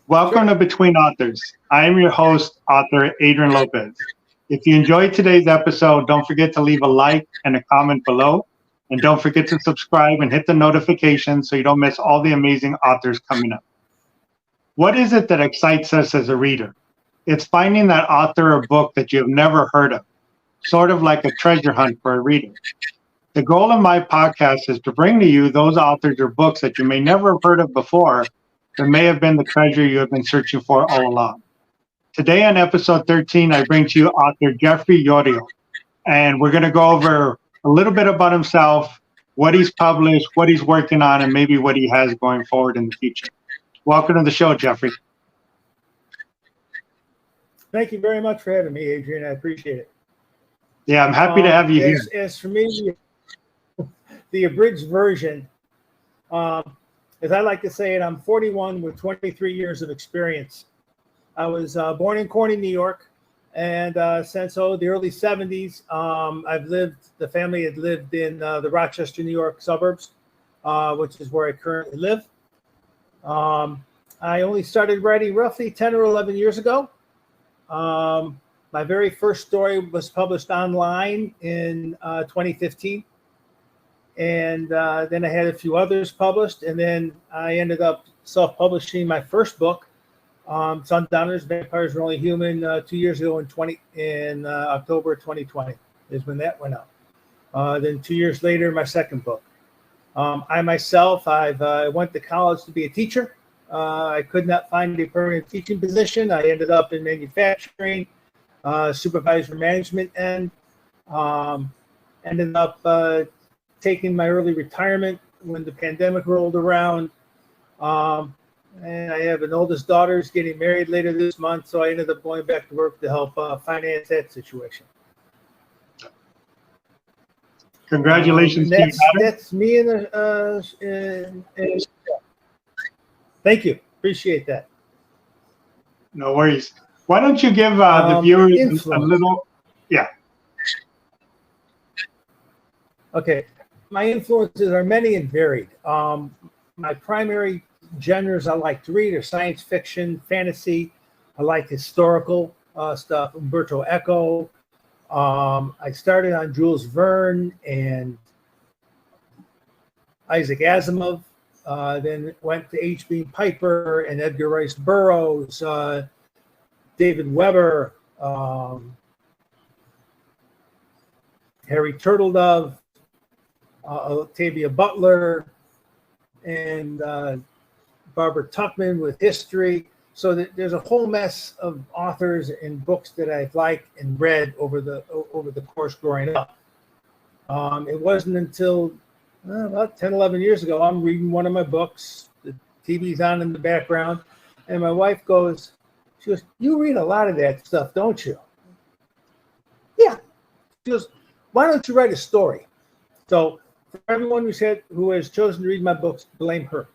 Welcome Sure. to Between Authors. I am your host, author Adrian Lopez. If you enjoyed today's episode, don't forget to leave a like and a comment below. And don't forget to subscribe and hit the notification so you don't miss all the amazing authors coming up. What is it that excites us as a reader? It's finding that author or book that you've never heard of, sort of like a treasure hunt for a reader. The goal of my podcast is to bring to you those authors or books that you may never have heard of before that may have been the treasure you have been searching for all along. Today on episode 13, I bring to you author Jeffrey Yorio, and we're going to go over a little bit about himself, what he's published, what he's working on, and maybe what he has going forward in the future. Welcome to the show, Jeffrey. Thank you very much for having me, Adrian. I appreciate it. Yeah, I'm happy to have you here. As for me, the abridged version, as I like to say it, I'm 41 with 23 years of experience. I was born in Corning, New York, and since the early 70s, the family had lived in the Rochester, New York suburbs, which is where I currently live. I only started writing roughly 10 or 11 years ago. My very first story was published online in 2015. And then I had a few others published, and then I ended up self-publishing my first book, Sundowners, Vampires Are Only Human, 2 years ago in October 2020 is when that went out. Then 2 years later, my second book. I myself, I went to college to be a teacher. I could not find a permanent teaching position. I ended up in manufacturing, supervisor management, and ended up taking my early retirement when the pandemic rolled around. And I have an oldest daughter who's getting married later this month, so I ended up going back to work to help finance that situation. Congratulations to you. That's me. Thank you. Appreciate that. No worries. Why don't you give the viewers a little, yeah. Okay. My influences are many and varied. My primary genres I like to read are science fiction, fantasy. I like historical stuff, Umberto Eco. I started on Jules Verne and Isaac Asimov. Then went to H.B. Piper and Edgar Rice Burroughs, David Weber, Harry Turtledove, Octavia Butler, and Barbara Tuchman with history. So there's a whole mess of authors and books that I've liked and read over the course growing up. It wasn't until about 10, 11 years ago, I'm reading one of my books. The TV's on in the background, and my wife goes, "You read a lot of that stuff, don't you?" Yeah. She goes, "Why don't you write a story?" So for everyone who has chosen to read my books, blame her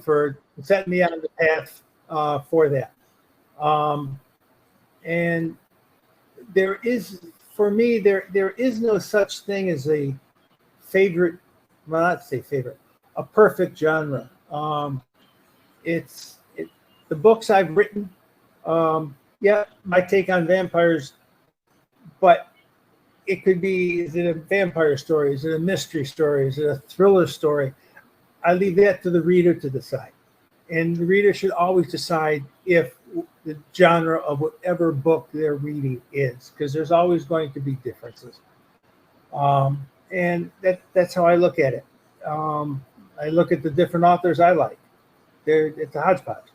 for setting me on the path for that. And there is no such thing as a favorite, well, not say favorite, a perfect genre. The books I've written, my take on vampires, but it could be, is it a vampire story? Is it a mystery story? Is it a thriller story? I leave that to the reader to decide. And the reader should always decide if the genre of whatever book they're reading is, because there's always going to be differences. And that's how I look at it. I look at the different authors I like. It's a hodgepodge.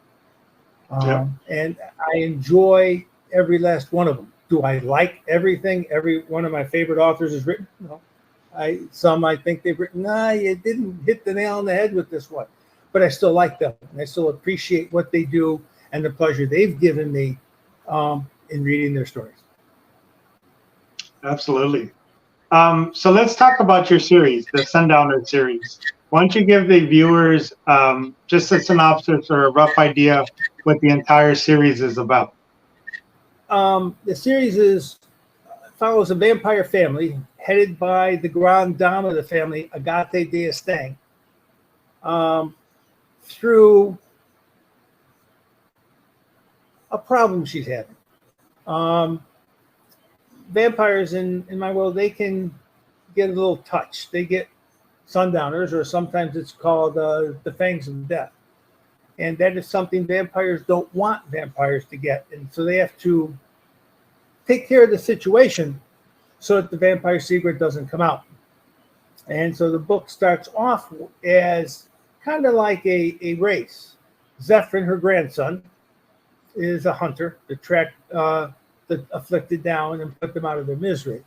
And I enjoy every last one of them. Do I like everything every one of my favorite authors has written? No. Some I think they've written, you didn't hit the nail on the head with this one. But I still like them. And I still appreciate what they do and the pleasure they've given me in reading their stories. Absolutely. So let's talk about your series, the Sundowner series. Why don't you give the viewers just a synopsis or a rough idea what the entire series is about? The series follows a vampire family headed by the grande dame of the family, Agathe d'Estaing, through a problem she's having. Vampires in my world, they can get a little touch. They get sundowners, or sometimes it's called the fangs of death. And that is something vampires don't want vampires to get. And so they have to take care of the situation so that the vampire secret doesn't come out. And so the book starts off as kind of like a race. Zephyrin, her grandson, is a hunter to track the afflicted down and put them out of their misery.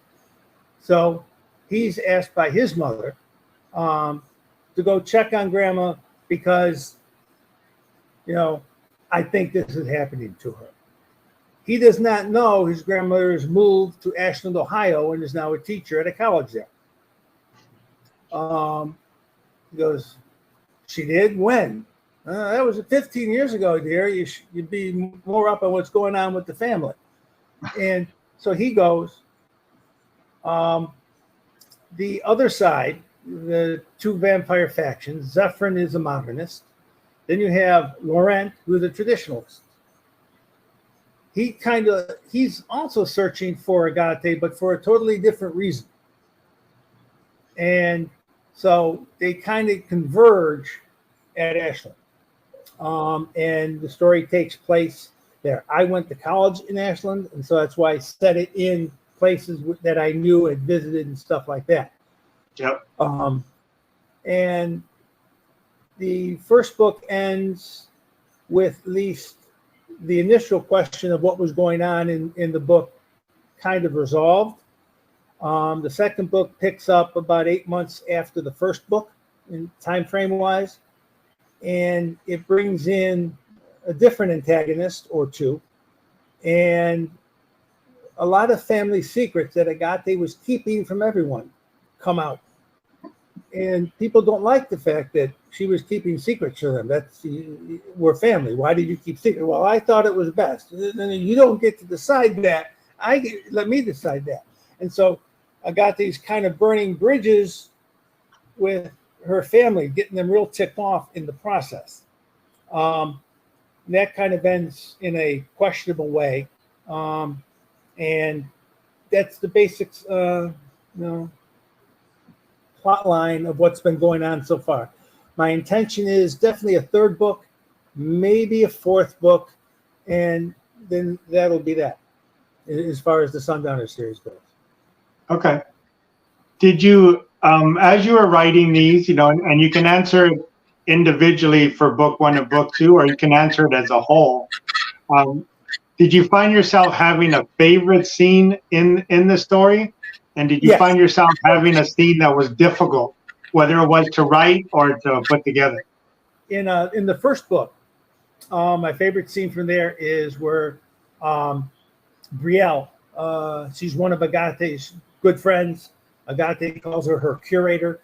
So he's asked by his mother to go check on Grandma because, I think this is happening to her. He does not know his grandmother has moved to Ashland, Ohio, and is now a teacher at a college there. He goes, she did? When? That was 15 years ago, dear. You'd be more up on what's going on with the family. And so he goes. The other side, the two vampire factions, Zephyrin is a modernist. Then you have Laurent, who is a traditionalist. He's also searching for Agate, but for a totally different reason. And so they kind of converge at Ashland. And the story takes place there. I went to college in Ashland, and so that's why I set it in places that I knew and visited and stuff like that. Yep. And the first book ends with at least the initial question of what was going on in the book kind of resolved. The second book picks up about 8 months after the first book in time frame wise, and it brings in a different antagonist or two, and a lot of family secrets that Agate was keeping from everyone come out. And people don't like the fact that she was keeping secrets from them. We're family. Why did you keep secret? Well, I thought it was best. You don't get to decide that. Let me decide that. And so Agate's kind of burning bridges with her family, getting them real ticked off in the process. That kind of ends in a questionable way. And that's the basics, plot line of what's been going on so far. My intention is definitely a third book, maybe a fourth book, and then that'll be that as far as the Sundowner series goes. Okay. Did you, as you were writing these, and you can answer it individually for book one and book two, or you can answer it as a whole. Did you find yourself having a favorite scene in the story? And did you Yes. find yourself having a scene that was difficult, whether it was to write or to put together? In the first book, my favorite scene from there is where Brielle, she's one of Agate's good friends. Agate calls her curator,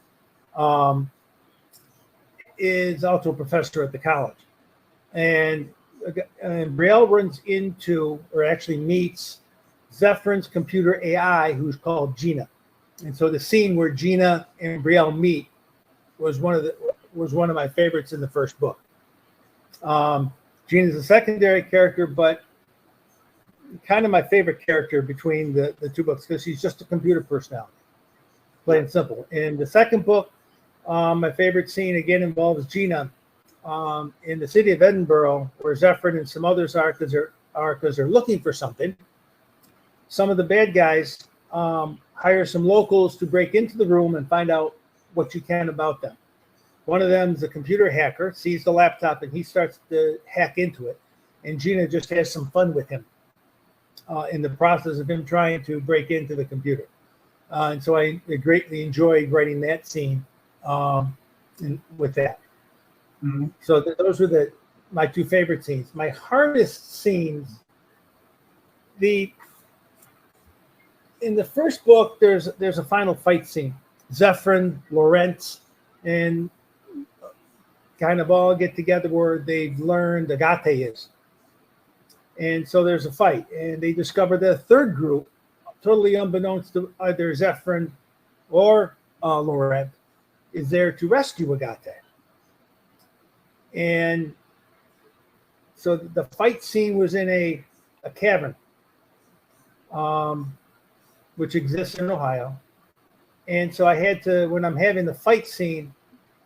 is also a professor at the college. And Brielle runs into, or actually meets, Zephyrin's computer AI, who's called Gina. And so the scene where Gina and Brielle meet was one of my favorites in the first book. Gina's a secondary character, but kind of my favorite character between the two books because she's just a computer personality, plain and simple. In the second book, my favorite scene again involves Gina in the city of Edinburgh, where Zephyrin and some others are because they're looking for something. Some of the bad guys hire some locals to break into the room and find out what you can about them. One of them is a computer hacker, sees the laptop, and he starts to hack into it. And Gina just has some fun with him in the process of him trying to break into the computer. And so I greatly enjoyed writing that scene with that. Mm-hmm. So those were my two favorite scenes. My hardest scenes, in the first book, there's a final fight scene. Zephyrin, Laurent, and kind of all get together where they've learned Agate is. And so there's a fight, and they discover the third group, totally unbeknownst to either Zephyrin or Laurent, is there to rescue Agate. And So the fight scene was in a cabin, which exists in Ohio. And so I had to, when I'm having the fight scene,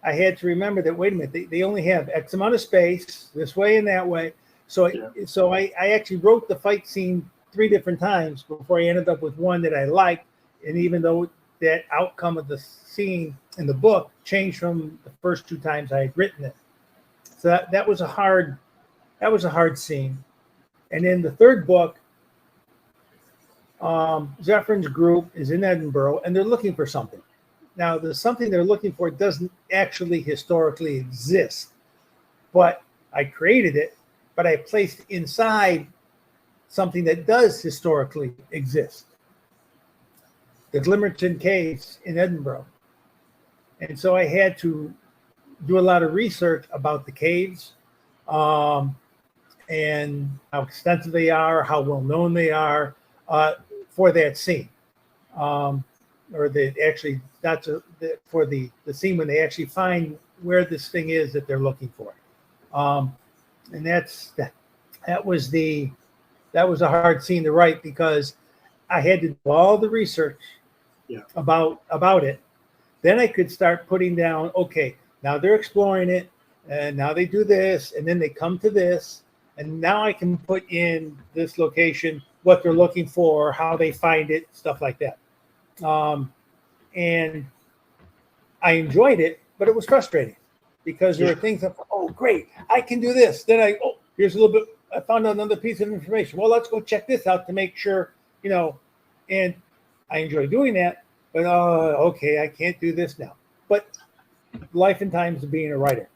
I had to remember that, wait a minute, they only have X amount of space, this way and that way. So, I actually wrote the fight scene 3 different times before I ended up with one that I liked. And even though that outcome of the scene in the book changed from the first 2 times I had written it. So that was a hard scene. And in the 3rd book, Zephyr's group is in Edinburgh and they're looking for something. Now, the something they're looking for doesn't actually historically exist, but I created it, but I placed inside something that does historically exist. The Glimmerton Caves in Edinburgh. And so I had to do a lot of research about the caves, and how extensive they are, how well known they are, for that scene. Or they actually, for the scene when they actually find where this thing is that they're looking for. And that was a hard scene to write because I had to do all the research about it. Then I could start putting down, okay, now they're exploring it, and now they do this, and then they come to this, and now I can put in this location, what they're looking for, how they find it, stuff like that. And I enjoyed it, but it was frustrating because there were things that, oh, great, I can do this. Then here's a little bit, I found another piece of information. Well, let's go check this out to make sure, and I enjoy doing that, but okay, I can't do this now. But life and times of being a writer.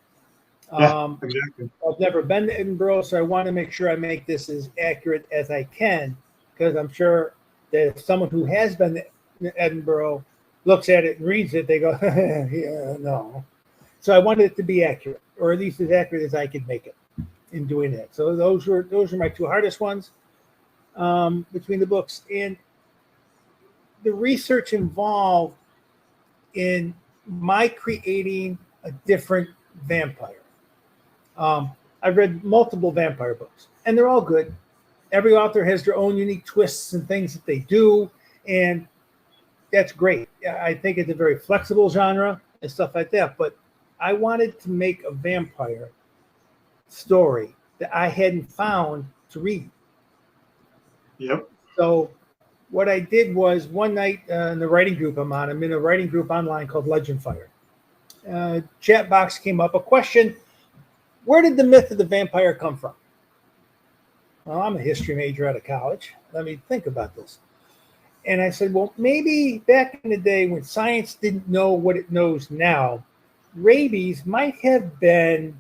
Exactly. I've never been to Edinburgh, so I want to make sure I make this as accurate as I can, because I'm sure that if someone who has been to Edinburgh looks at it and reads it, they go, yeah, no. So I wanted it to be accurate, or at least as accurate as I could make it in doing that. So those were my 2 hardest ones between the books. And the research involved in my creating a different vampire. I've read multiple vampire books, and they're all good. Every author has their own unique twists and things that they do, and that's great. I think it's a very flexible genre and stuff like that, but I wanted to make a vampire story that I hadn't found to read. Yep. So what I did was one night in the writing group I'm in a writing group online called Legend Fire. Chat box came up, a question: where did the myth of the vampire come from? Well, I'm a history major out of college. Let me think about this. And I said, well, maybe back in the day when science didn't know what it knows now, rabies might have been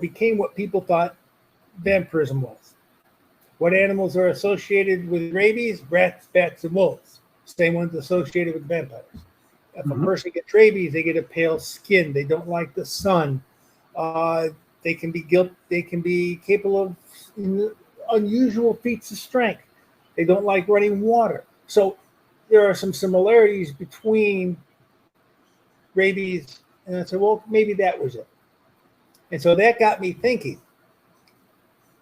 became what people thought vampirism was. What animals are associated with rabies? Rats, bats, and wolves. Same ones associated with vampires. If a person gets rabies, they get a pale skin. They don't like the sun. They can be capable of unusual feats of strength. They don't like running water. So there are some similarities between rabies. And I said, well, maybe that was it. And so that got me thinking,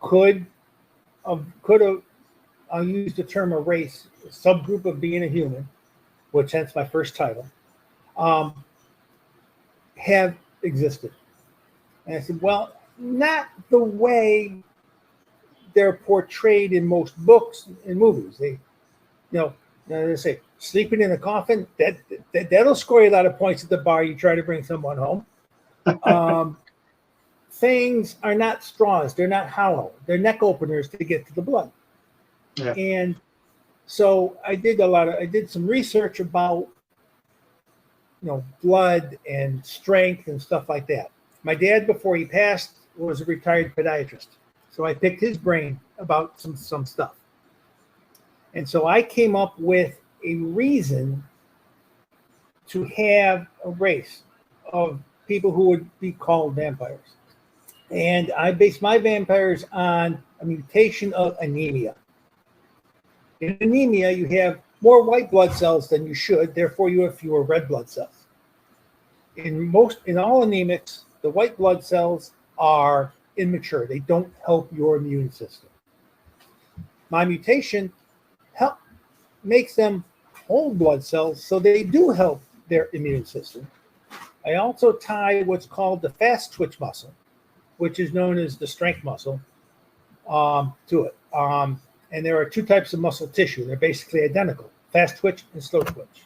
I'll use the term a race, a subgroup of being a human, which hence my first title, have existed. And I said, well, not the way they're portrayed in most books and movies. They say sleeping in a coffin, that'll score you a lot of points at the bar. You try to bring someone home. Things are not straws. They're not hollow. They're neck openers to get to the blood. Yeah. And so I did some research about, blood and strength and stuff like that. My dad, before he passed, was a retired podiatrist. So I picked his brain about some stuff. And so I came up with a reason to have a race of people who would be called vampires. And I based my vampires on a mutation of anemia. In anemia, you have more white blood cells than you should, therefore you have fewer red blood cells. In all anemics, the white blood cells are immature. They don't help your immune system. My mutation makes them whole blood cells, so they do help their immune system. I also tie what's called the fast twitch muscle, which is known as the strength muscle, to it. And there are two types of muscle tissue. They're basically identical, fast twitch and slow twitch.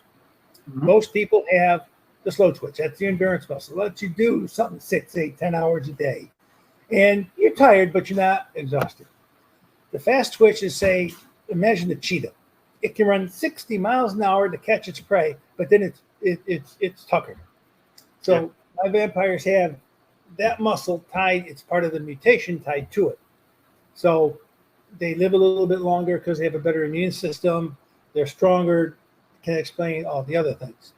Mm-hmm. Most people have the slow twitch. That's the endurance muscle. It lets you do something 6, 8, 10 hours a day. And you're tired, but you're not exhausted. The fast twitch is, say, imagine a cheetah. It can run 60 miles an hour to catch its prey, but then it's tuckered. So my vampires have that muscle tied. It's part of the mutation tied to it. So they live a little bit longer because they have a better immune system. They're stronger. Can explain all the other things.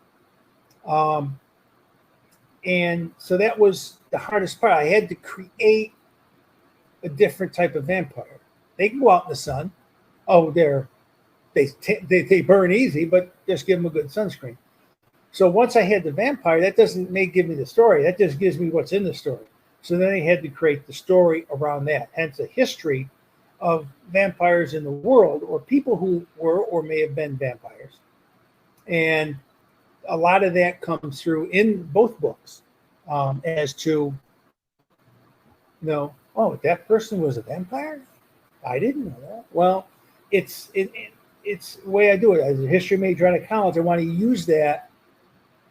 And so that was the hardest part. I had to create a different type of vampire. They can go out in the sun. Oh, they burn easy, but just give them a good sunscreen. So once I had the vampire, that doesn't give me the story. That just gives me what's in the story. So then I had to create the story around that. Hence a history of vampires in the world, or people who were or may have been vampires. And a lot of that comes through in both books, as to, oh, that person was a vampire? I didn't know that. Well, it's the way I do it. As a history major out of college, I want to use that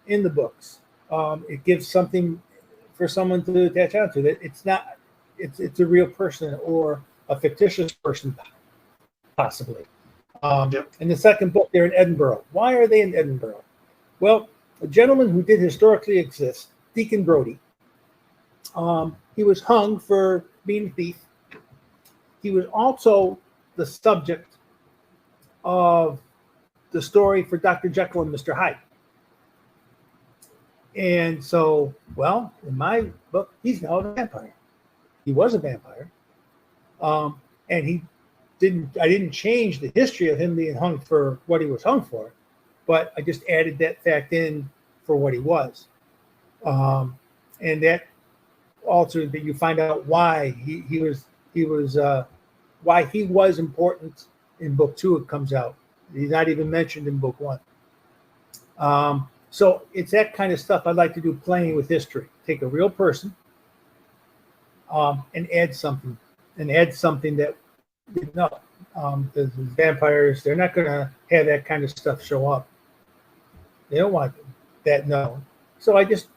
in the books. It gives something for someone to attach onto. That it's a real person or a fictitious person, possibly. In the second book, they're in Edinburgh. Why are they in Edinburgh? Well, a gentleman who did historically exist, Deacon Brodie, he was hung for being a thief. He was also the subject of the story for Dr. Jekyll and Mr. Hyde. And so, well, in my book, he's now a vampire. He was a vampire. And I didn't change the history of him being hung for what he was hung for, but I just added that fact in for what he was. And that also that you find out why he was why he was important in book 2. It comes out. He's not even mentioned in book 1. So it's that kind of stuff I like to do, playing with history. Take a real person and add something that the vampires, they're not going to have that kind of stuff show up. They don't want that known. So I just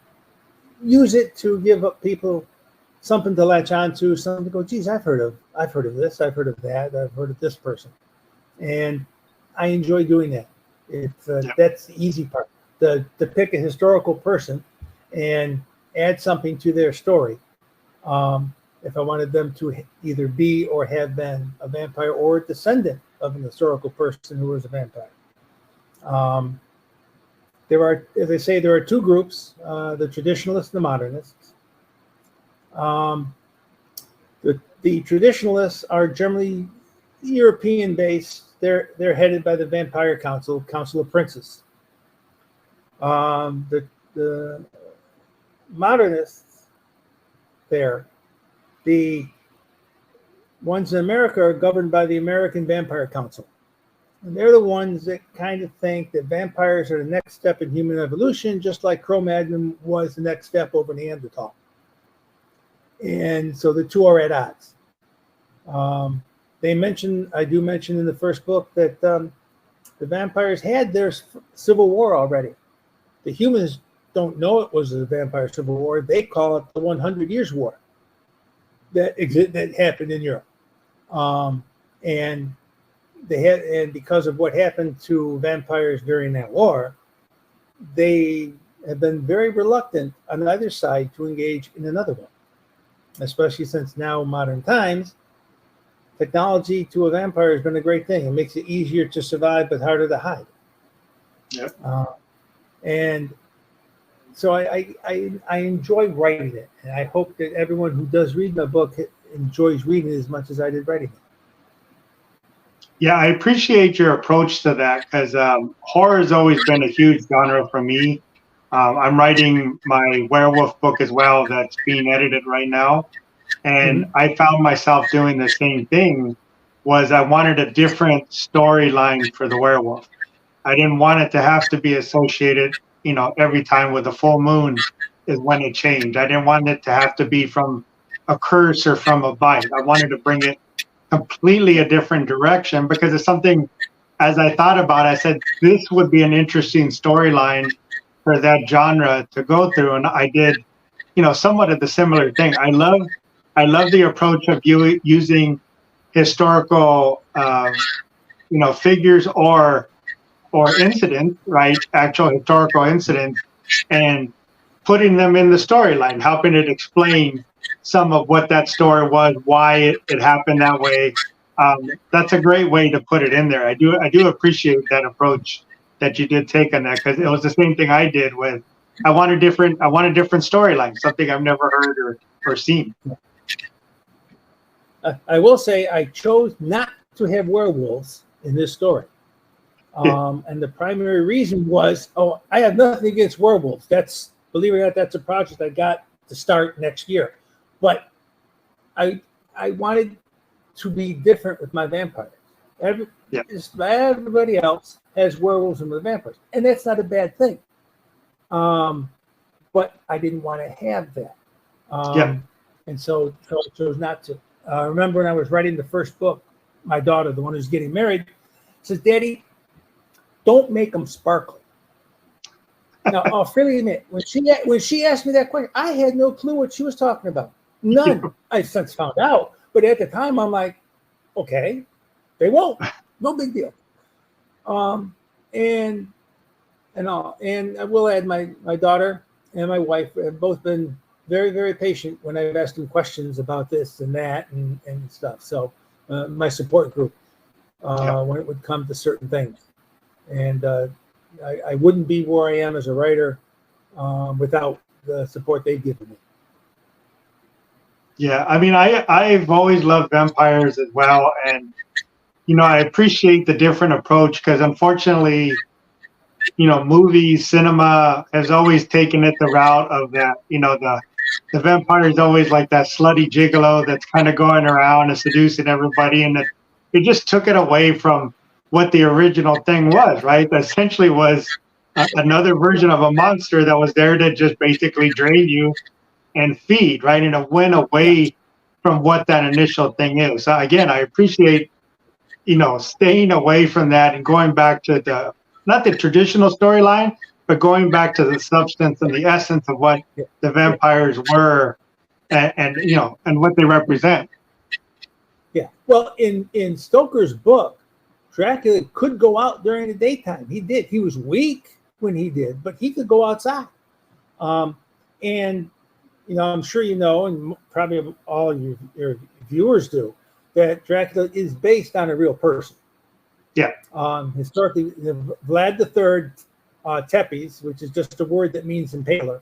use it to give up people something to latch onto, something to go, geez, I've heard of this, I've heard of that, I've heard of this person. And I enjoy doing that. That's the easy part. To pick a historical person and add something to their story. If I wanted them to either be or have been a vampire or a descendant of an historical person who was a vampire. There are, as I say, there are two groups, the traditionalists and the modernists. The traditionalists are generally European-based. They're headed by the Vampire Council of Princes. The modernists the ones in America are governed by the American Vampire Council. And they're the ones that kind of think that vampires are the next step in human evolution, just like Cro-Magnon was the next step over Neanderthal. And so the two are at odds. I do mention in the first book that the vampires had their civil war already. The humans don't know it was a vampire civil war. They call it the 100 Years' War that happened in Europe. And because of what happened to vampires during that war, they have been very reluctant on either side to engage in another one, especially since now, modern times, technology to a vampire has been a great thing. It makes it easier to survive but harder to hide. Yep. And so I enjoy writing it, and I hope that everyone who does read my book enjoys reading it as much as I did writing it. Yeah, I appreciate your approach to that, because horror has always been a huge genre for me. I'm writing my werewolf book as well that's being edited right now. And I found myself doing the same thing. Was I wanted a different storyline for the werewolf. I didn't want it to have to be associated, every time with a full moon is when it changed. I didn't want it to have to be from a curse or from a bite. I wanted to bring it completely a different direction because it's something, as I thought about it, I said, this would be an interesting storyline for that genre to go through. And I did, somewhat of the similar thing. I love the approach of you using historical, figures or incidents, right? Actual historical incidents, and putting them in the storyline, helping it explain some of what that story was, why it happened that way. That's a great way to put it in there. I do appreciate that approach that you did take on that, because it was the same thing I did with. I want a different storyline, something I've never heard or seen. I will say I chose not to have werewolves in this story. And the primary reason was, I have nothing against werewolves. That's, believe it or not, that's a project I got to start next year. But I wanted to be different with my vampires. Everybody else has werewolves and vampires, and that's not a bad thing. But I didn't want to have that. And so I chose not to. I remember when I was writing the first book, my daughter, the one who's getting married, says, "Daddy, don't make them sparkle." Now, I'll freely admit, when she asked me that question, I had no clue what she was talking about. None. I since found out, but at the time, I'm like, okay, they won't. No big deal. And I will add, my daughter and my wife have both been very, very patient when I've asked them questions about this and that and stuff. So my support group, when it would come to certain things. And I wouldn't be where I am as a writer without the support they've given me. Yeah, I mean, I've always loved vampires as well. And, I appreciate the different approach because unfortunately, movies, cinema has always taken it the route of that, the vampire is always like that slutty gigolo that's kind of going around and seducing everybody. And it just took it away from what the original thing was, right? That essentially was another version of a monster that was there to just basically drain you and feed, right? And it went away from what that initial thing is. So again, I appreciate, staying away from that and going back to not the traditional storyline, but going back to the substance and the essence of what the vampires were and what they represent. Yeah. Well, in Stoker's book, Dracula could go out during the daytime. He did. He was weak when he did, but he could go outside. And, I'm sure and probably all your viewers do, that Dracula is based on a real person. Yeah. Historically, Vlad III Tepes, which is just a word that means impaler,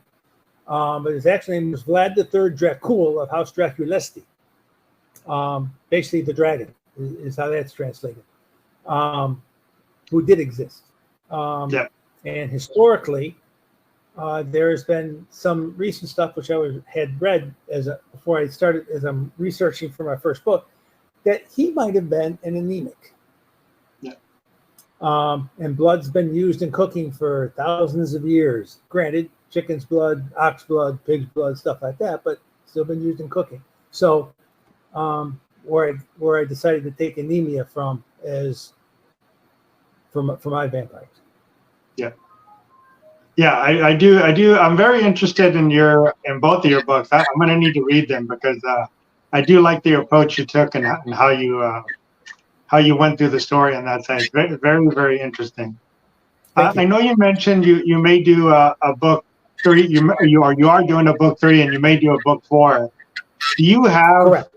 but his actual name was Vlad III Dracul of House Draculesti. Basically, the dragon is how that's translated. Who did exist. And historically, there has been some recent stuff which I had read before I started, as I'm researching for my first book, that he might have been an anemic. And blood's been used in cooking for thousands of years. Granted, chicken's blood, ox blood, pig's blood, stuff like that, but still been used in cooking. So, where I decided to take anemia from for my vampires. Yeah, I do. I'm very interested in both of your books. I'm going to need to read them because I do like the approach you took and how you went through the story on that side. It's very, very, very interesting. I know you mentioned you may do a book 3. You are doing a book 3, and you may do a book 4. Do you have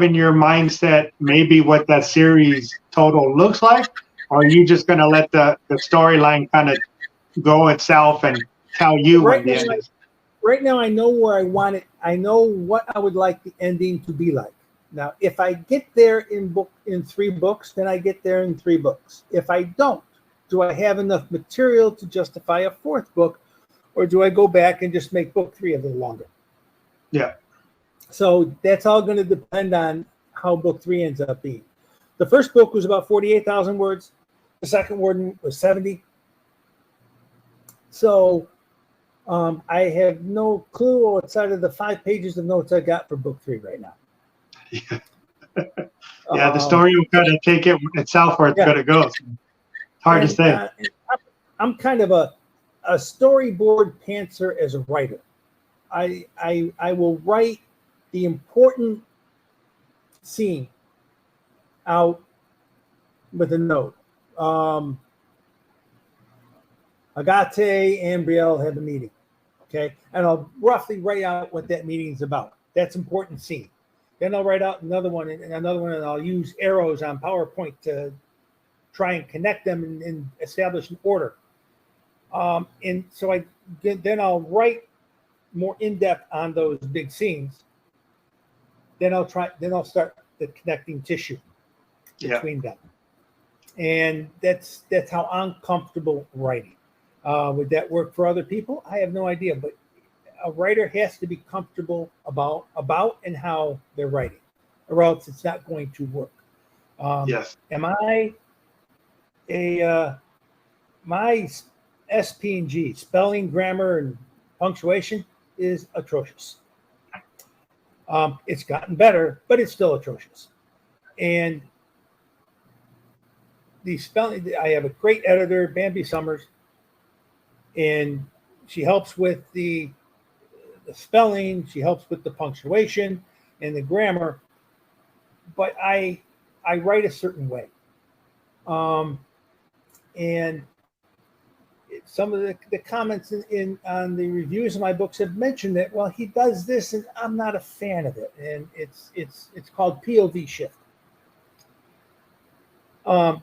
in your mindset maybe what that series total looks like, or are you just going to let the storyline kind of go itself and tell you what the end is? Right now, I know where I want it. I know what I would like the ending to be like. Now, if I get there in 3 books, then I get there in 3 books. If I don't, do I have enough material to justify a fourth book, or do I go back and just make book 3 a little longer? Yeah. So that's all going to depend on how book 3 ends up being. The first book was about 48,000 words. The second one was 70. So I have no clue outside of the 5 pages of notes I got for book 3 right now. Yeah, yeah, the story will kind of take it itself where it's going to go. So it's hard to say. I'm kind of a storyboard pantser as a writer. I will write the important scene out with a note. Agate and Brielle have a meeting, okay? And I'll roughly write out what that meeting is about. That's important scene. Then I'll write out another one, and I'll use arrows on PowerPoint to try and connect them and establish an order. And so then I'll write more in depth on those big scenes. Then I'll start the connecting tissue between them. And that's how I'm comfortable writing. Would that work for other people? I have no idea, but a writer has to be comfortable about and how they're writing, or else it's not going to work. Yes. Am I my SP&G, spelling, grammar, and punctuation, is atrocious. It's gotten better, but it's still atrocious. And the spelling, I have a great editor, Bambi Summers, and she helps with the spelling, she helps with the punctuation and the grammar, but I write a certain way. And some of the comments on the reviews of my books have mentioned that, well, he does this and I'm not a fan of it. And it's called POV shift.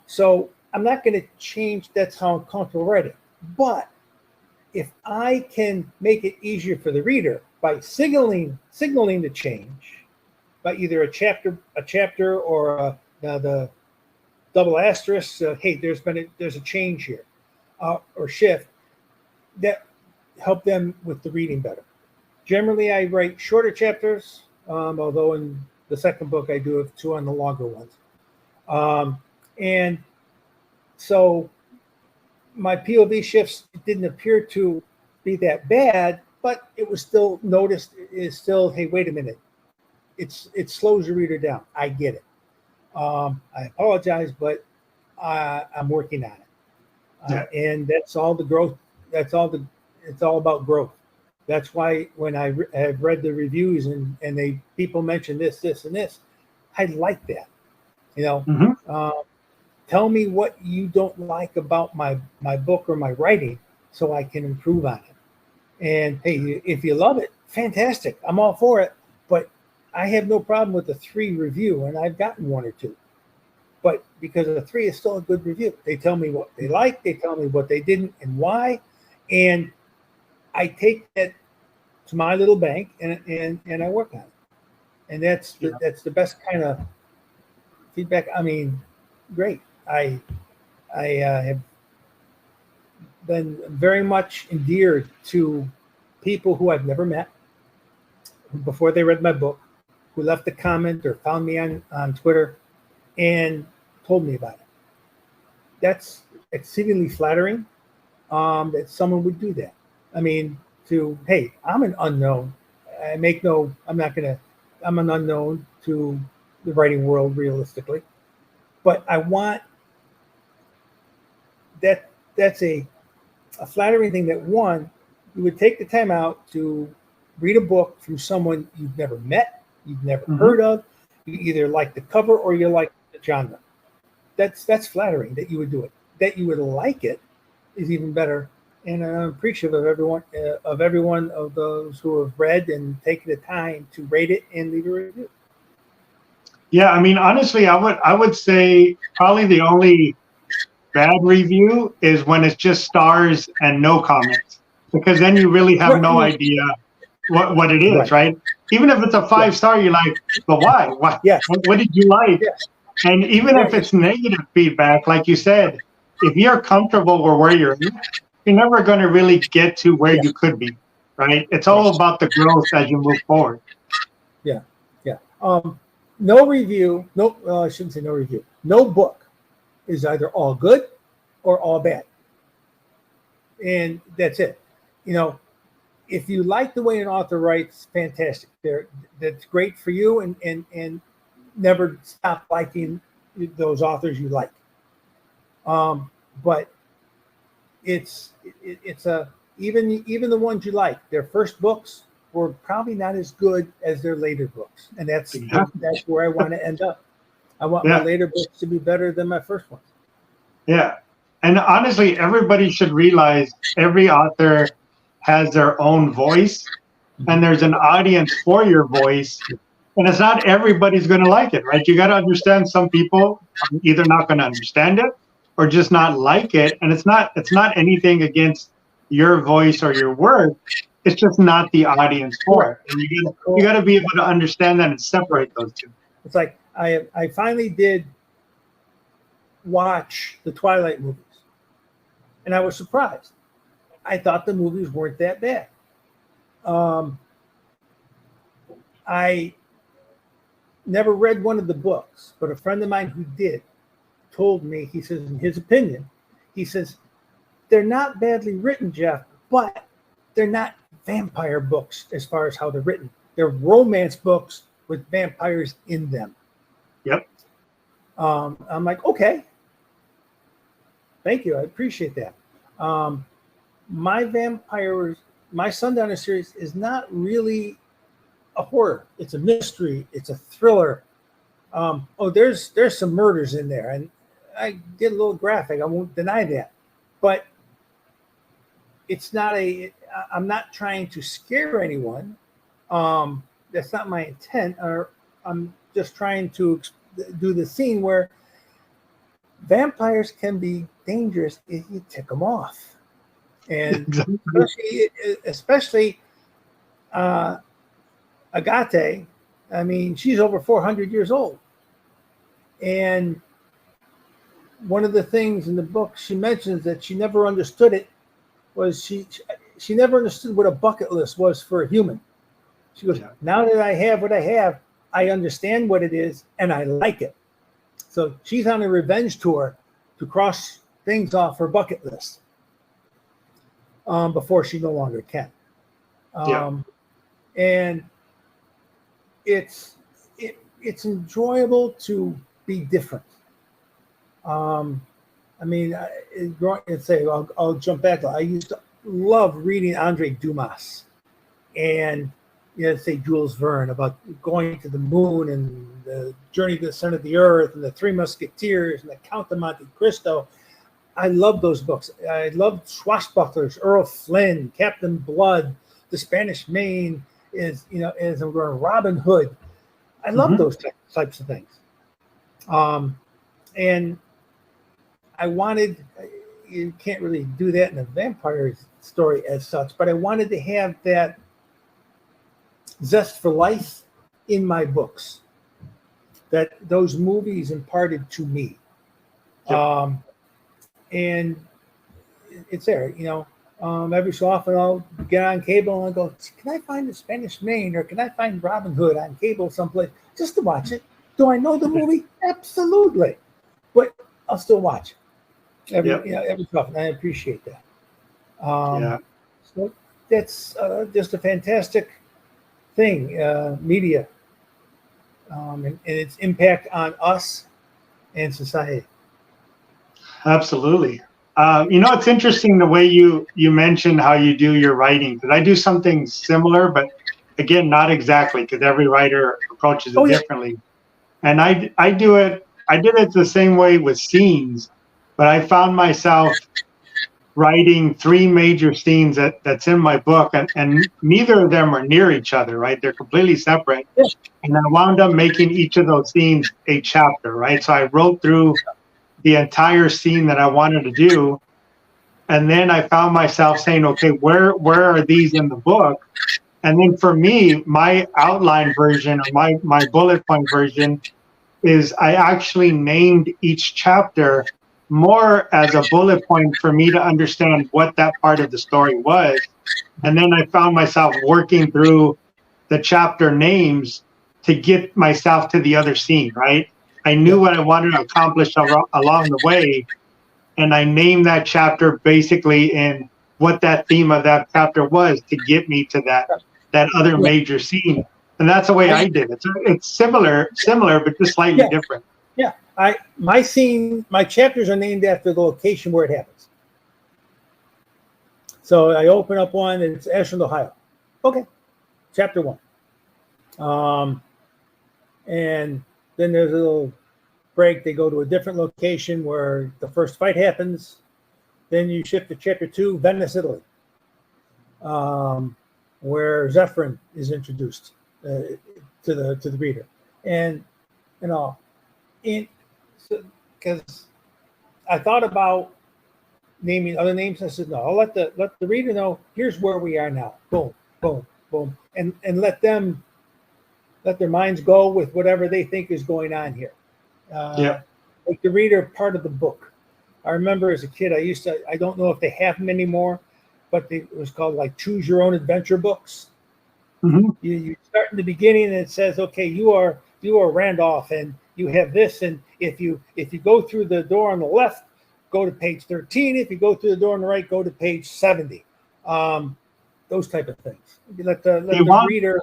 So I'm not going to change. That's how I'm comfortable writing. But if I can make it easier for the reader by signaling the change by either a chapter or the double asterisk, hey, there's a change here, or shift, that help them with the reading better. Generally, I write shorter chapters, although in the second book I do have 2 on the longer ones. And so my POV shifts didn't appear to be that bad, but it was still noticed. Is still, hey, wait a minute. It slows the reader down. I get it. I apologize, but I'm working on it. And that's all the growth. It's all about growth. That's why when I have read the reviews and people mention this, and this, I like that. Tell me what you don't like about my book or my writing so I can improve on it. And hey, if you love it, fantastic. I'm all for it. But I have no problem with a 3 review, and I've gotten 1 or 2. But because a 3 is still a good review. They tell me what they like, they tell me what they didn't and why. And I take that to my little bank and I work on it. And that's the best kind of feedback. I mean, great. I have been very much endeared to people who I've never met before they read my book, who left a comment or found me on Twitter and told me about it. That's exceedingly flattering that someone would do that. I mean, hey, I'm an unknown. I'm an unknown to the writing world realistically, but I want that's a flattering thing that, one, you would take the time out to read a book from someone you've never met, you've never heard of, you either like the cover or you like the genre. That's flattering that you would do it. That you would like it is even better. And I'm appreciative of everyone of those who have read and taken the time to rate it and leave a review. Yeah, I mean, honestly, I would say probably the only bad review is when it's just stars and no comments, because then you really have no idea what it is, right? Even if it's a 5-star, you're like, but why? Why? Yeah. What did you like? Yeah. And even if it's negative feedback, like you said, if you're comfortable where you're never going to really get to where you could be, right? It's all about the growth as you move forward. Yeah, yeah. No review. No, I shouldn't say no review. No book is either all good or all bad, and that's it. You know, if you like the way an author writes, fantastic. That's great for you, and never stop liking those authors you like. But it's a even the ones you like, their first books were probably not as good as their later books, and that's where I want to end up. I want my later books to be better than my first ones. Yeah, and honestly, everybody should realize every author has their own voice, and there's an audience for your voice, and it's not everybody's going to like it, right? You got to understand some people are either not going to understand it or just not like it, and it's not anything against your voice or your work. It's just not the audience for it. And you got to be able to understand that and separate those two. It's like I finally did watch the Twilight movies, and I was surprised. I thought the movies weren't that bad. I never read one of the books, but a friend of mine who did told me, he says, in his opinion, he says, they're not badly written, Jeff, but they're not vampire books as far as how they're written. They're romance books with vampires in them. Yep. I'm like, okay. Thank you. I appreciate that. My Sundowner series is not really a horror. It's a mystery. It's a thriller. There's some murders in there, and I get a little graphic. I won't deny that, but it's not I'm not trying to scare anyone. That's not my intent. Or I'm just trying to do the scene where vampires can be dangerous if you tick them off, and especially Agathe. I mean, she's over 400 years old, and one of the things in the book she mentions that she never understood it was she never understood what a bucket list was for a human. She goes, now that I have what I have, I understand what it is, and I like it. So she's on a revenge tour to cross things off her bucket list before she no longer can. And it's enjoyable to be different. I mean, I'll jump back. I used to love reading Andre Dumas and say Jules Verne about going to the moon and the journey to the center of the earth and the Three Musketeers and the Count of Monte Cristo. I love those books. I love swashbucklers, Earl Flynn, Captain Blood, The Spanish Main, as I'm going, Robin Hood. I love those types of things. And I wanted, you can't really do that in a vampire story as such, but I wanted to have that zest for life in my books that those movies imparted to me. And it's there, every so often I'll get on cable and I'll go, can I find The Spanish Main or can I find Robin Hood on cable someplace just to watch it? Do I know the movie? Absolutely. But I'll still watch it every so often. I appreciate that. So that's just a fantastic thing, media, and its impact on us and society. Absolutely. It's interesting the way you mentioned how you do your writing, because I do something similar, but again, not exactly, because every writer approaches it differently. And I did it the same way with scenes, but I found myself writing 3 major scenes that's in my book, and neither of them are near each other, right? They're completely separate. And I wound up making each of those scenes a chapter, right? So I wrote through the entire scene that I wanted to do, and then I found myself saying, okay, where are these in the book? And then for me, my outline version or my bullet point version is I actually named each chapter more as a bullet point for me to understand what that part of the story was. And then I found myself working through the chapter names to get myself to the other scene, right? I knew what I wanted to accomplish along the way, and I named that chapter basically in what that theme of that chapter was to get me to that other Yeah. major scene. And that's the way I did it. So it's similar, but just slightly different. Yeah. My chapters are named after the location where it happens. So I open up one and it's Ashland, Ohio. Okay. Chapter 1. And then there's a little break. They go to a different location where the first fight happens. Then you shift to chapter 2, Venice, Italy, where Zephyrin is introduced to the reader, and because I thought about naming other names. I said no, I'll let the reader know. Here's where we are now. Boom, boom, boom, and let their minds go with whatever they think is going on here. Make the reader part of the book. I remember as a kid, I don't know if they have them anymore, but it was called like Choose Your Own Adventure books. Mm-hmm. You start in the beginning and it says, okay, you are Randolph and you have this. And if you go through the door on the left, go to page 13. If you go through the door on the right, go to page 70. Those type of things. You let the reader.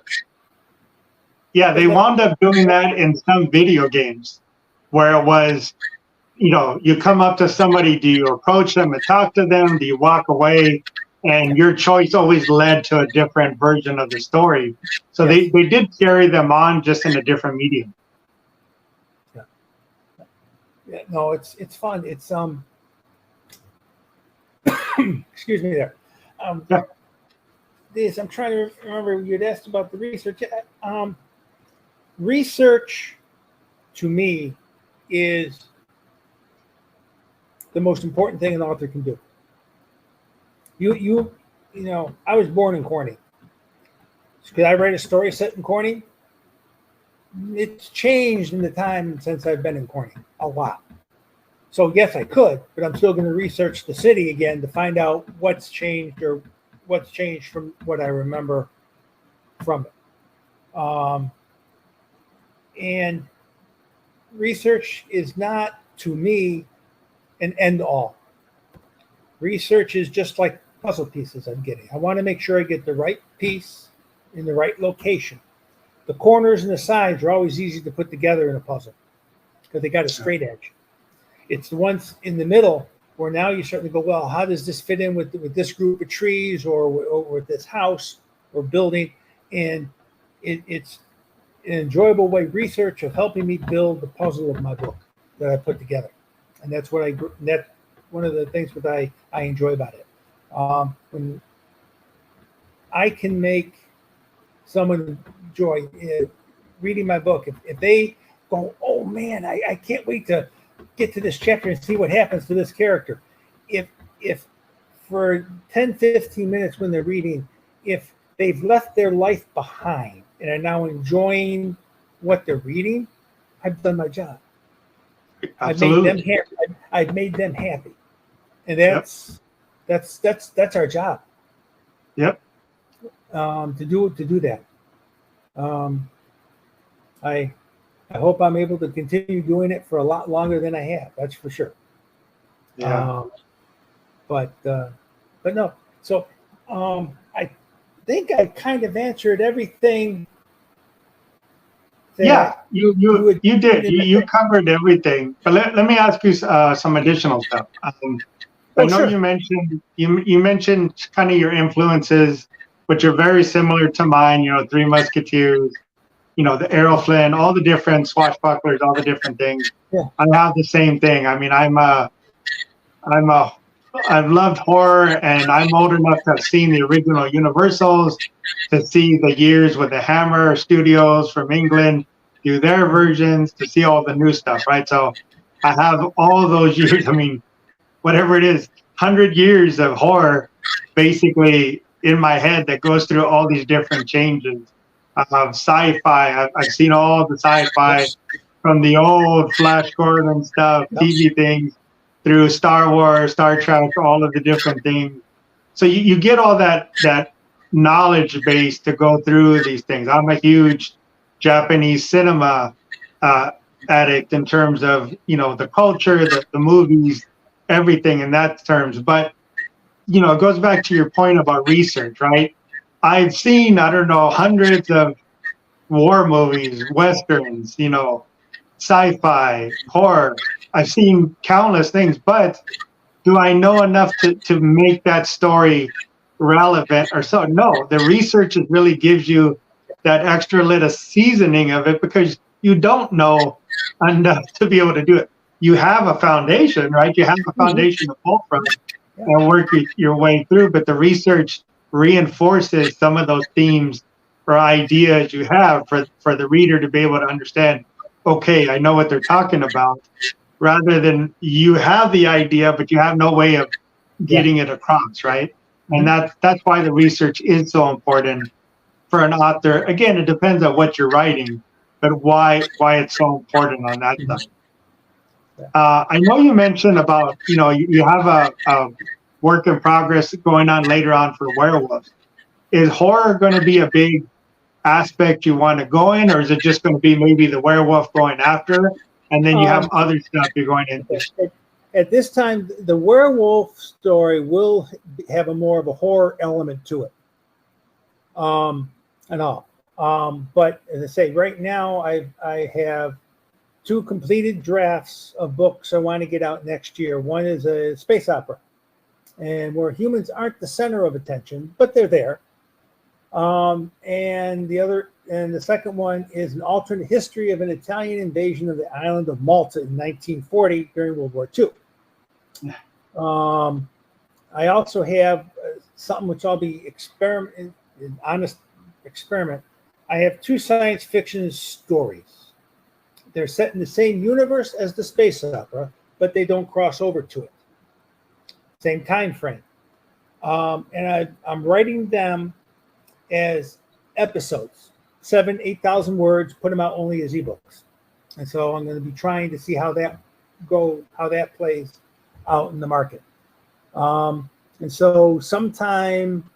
Yeah, they wound up doing that in some video games where it was, you come up to somebody, do you approach them and talk to them? Do you walk away? And your choice always led to a different version of the story. So they did carry them on just in a different medium. Yeah, no, it's fun. It's excuse me there. I'm trying to remember, you'd asked about the research. Research to me is the most important thing an author can do. I was born in Corning. Could I write a story set in Corning? It's changed in the time since I've been in Corning a lot. So yes, I could, but I'm still going to research the city again to find out what's changed from what I remember from it. And research is not, to me, an end all. Research is just like puzzle pieces I'm getting. I want to make sure I get the right piece in the right location. The corners and the sides are always easy to put together in a puzzle because they got a straight edge. It's the ones in the middle where now you start to go, well, how does this fit in with this group of trees or with this house or building? And it's an enjoyable way, research of helping me build the puzzle of my book that I put together. And that's one of the things that I enjoy about it. When I can make someone enjoy reading my book, if they go, oh man, I can't wait to get to this chapter and see what happens to this character. If for 10, 15 minutes when they're reading, if they've left their life behind and are now enjoying what they're reading, I've done my job. Absolutely. I've made them happy. And that's our job. Yep. To do that. I hope I'm able to continue doing it for a lot longer than I have. That's for sure. Yeah. But no. So I think I kind of answered everything. Yeah, you did. You covered everything. But let me ask you some additional stuff. I know sure. you mentioned kind of your influences, which are very similar to mine. Three Musketeers, the Errol Flynn, all the different swashbucklers, all the different things. Yeah. I have the same thing. I mean, I've loved horror, and I'm old enough to have seen the original Universals, to see the years with the Hammer Studios from England do their versions, to see all the new stuff, right? So I have all those years. I mean, whatever it is, 100 years of horror basically in my head that goes through all these different changes. Sci-fi, I've seen all the sci-fi from the old Flash Gordon stuff, TV things, through Star Wars, Star Trek, all of the different things. So you get all that knowledge base to go through these things. I'm a huge Japanese cinema addict in terms of, you know, the culture, the movies, everything in that terms. But, you know, it goes back to your point about research, right? I've seen, I don't know, hundreds of war movies, westerns, you know, sci-fi, horror. I've seen countless things, but do I know enough to make that story relevant or so? No, the research is really gives you that extra little seasoning of it because you don't know enough to be able to do it. You have a foundation, right? You have a foundation to pull from and work your way through, but the research reinforces some of those themes or ideas you have for the reader to be able to understand, okay, I know what they're talking about, rather than you have the idea, but you have no way of getting it across, right? And that's why the research is so important for an author. Again, it depends on what you're writing, but why it's so important on that side. I know you mentioned about, you know, you have a work in progress going on later on for werewolves. Is horror going to be a big aspect you want to go in, or is it just going to be maybe the werewolf going after, and then you have other stuff you're going into? At this time, the werewolf story will have a more of a horror element to it. And all. But as I say, right now I have 2 completed drafts of books I want to get out next year. One is a space opera, and where humans aren't the center of attention, but they're there. And the second one is an alternate history of an Italian invasion of the island of Malta in 1940 during World War II. I also have something which I'll be an honest experiment. I have 2 science fiction stories. They're set in the same universe as the space opera, but they don't cross over to it. Same time frame. And I'm writing them as episodes, 8,000 words, put them out only as ebooks. And so I'm going to be trying to see how that plays out in the market. And so sometime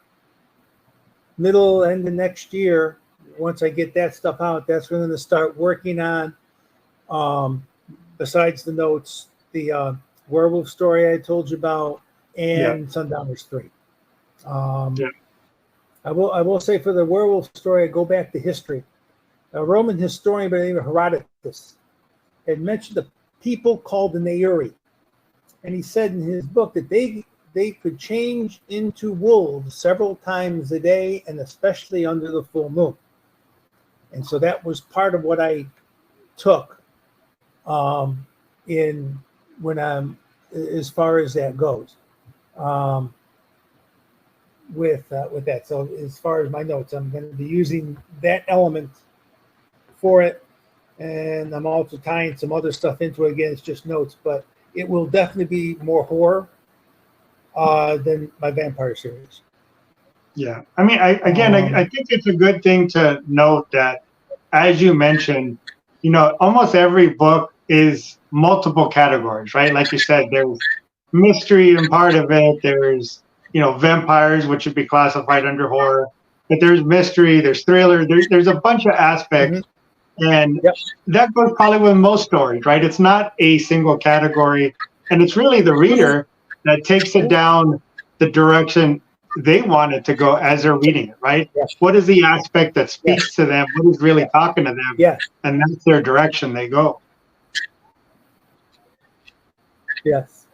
middle end of next year, once I get that stuff out, that's when I'm going to start working on, besides the notes, the werewolf story I told you about, and Sundowners 3. I will say for the werewolf story, I go back to history. A Roman historian by the name of Herodotus had mentioned a people called the Neuri. And he said in his book that they could change into wolves several times a day, and especially under the full moon. And so that was part of what I took as far as that goes. With that. So as far as my notes, I'm going to be using that element for it, and I'm also tying some other stuff into it. Again, it's just notes, but it will definitely be more horror than my vampire series. Yeah, I mean, I think it's a good thing to note that, as you mentioned, you know, almost every book is multiple categories, right? Like you said, there's mystery in part of it. There's, you know, vampires, which would be classified under horror, but there's mystery, there's thriller, there's a bunch of aspects, and that goes probably with most stories, right? It's not a single category, and it's really the reader that takes it down the direction they want it to go as they're reading it, right? What is the aspect that speaks to them? What is really talking to them? And that's their direction they go. Yes.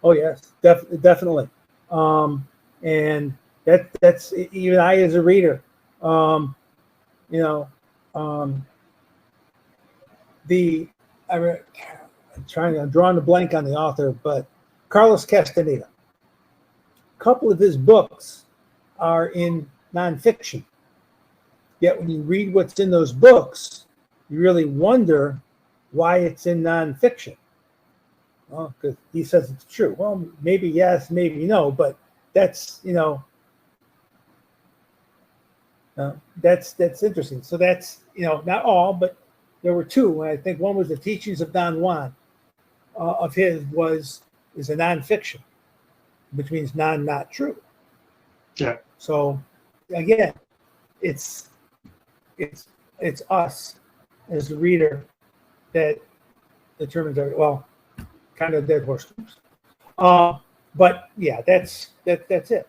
Oh, yes, definitely. And that's even I as a reader, I'm drawing a blank on the author, but Carlos Castaneda. A couple of his books are in nonfiction. Yet when you read what's in those books, you really wonder why it's in nonfiction. Well, because he says it's true. Well, maybe yes, maybe no, but that's that's interesting. So that's not all, but there were 2. I think one was the Teachings of Don Juan of his was is a nonfiction, which means not true. Yeah. So again, it's us as the reader that determines well, kind of dead horse terms. But yeah, that's it.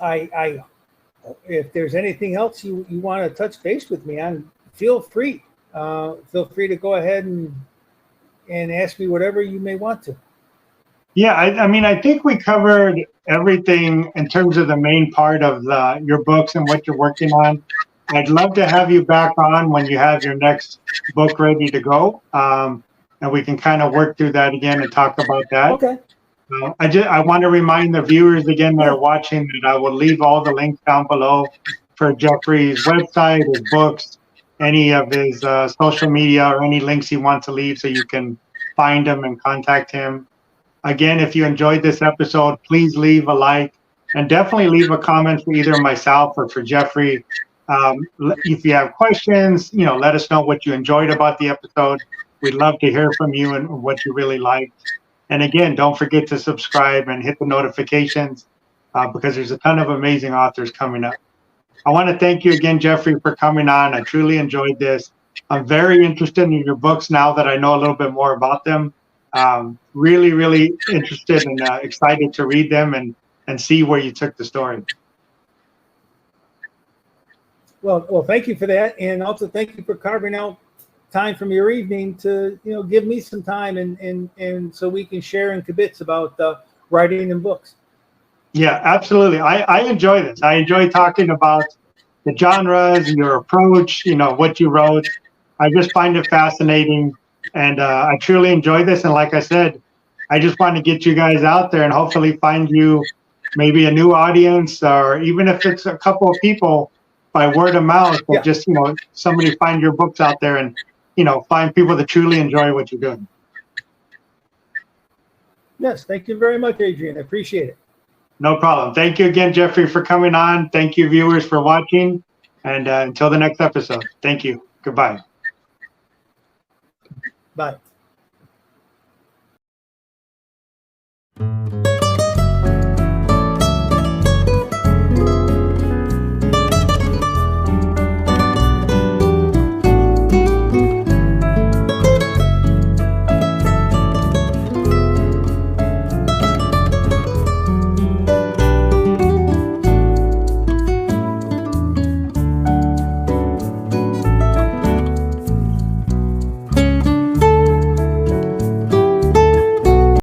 I if there's anything else you want to touch base with me on, feel free. Feel free to go ahead and ask me whatever you may want to. Yeah, I mean, I think we covered everything in terms of the main part of your books and what you're working on. I'd love to have you back on when you have your next book ready to go, and we can kind of work through that again and talk about that. Okay. I want to remind the viewers again that are watching that I will leave all the links down below for Jeffrey's website, his books, any of his social media, or any links he wants to leave so you can find him and contact him. Again, if you enjoyed this episode, please leave a like and definitely leave a comment for either myself or for Jeffrey. If you have questions, let us know what you enjoyed about the episode. We'd love to hear from you and what you really liked. And again, don't forget to subscribe and hit the notifications because there's a ton of amazing authors coming up. I want to thank you again, Jeffrey, for coming on. I truly enjoyed this. I'm very interested in your books now that I know a little bit more about them. Really, really interested and excited to read them and see where you took the story. Well, thank you for that, and also thank you for carving out time from your evening to give me some time and so we can share in kibitz about writing and books. Yeah, absolutely. I enjoy this. I enjoy talking about the genres, your approach, what you wrote. I just find it fascinating. And I truly enjoy this. And like I said, I just want to get you guys out there and hopefully find you maybe a new audience, or even if it's a couple of people by word of mouth, but just, somebody find your books out there and, find people that truly enjoy what you're doing. Yes. Thank you very much, Adrian. I appreciate it. No problem. Thank you again, Jeffrey, for coming on. Thank you, viewers, for watching. And until the next episode, thank you. Goodbye. Bye.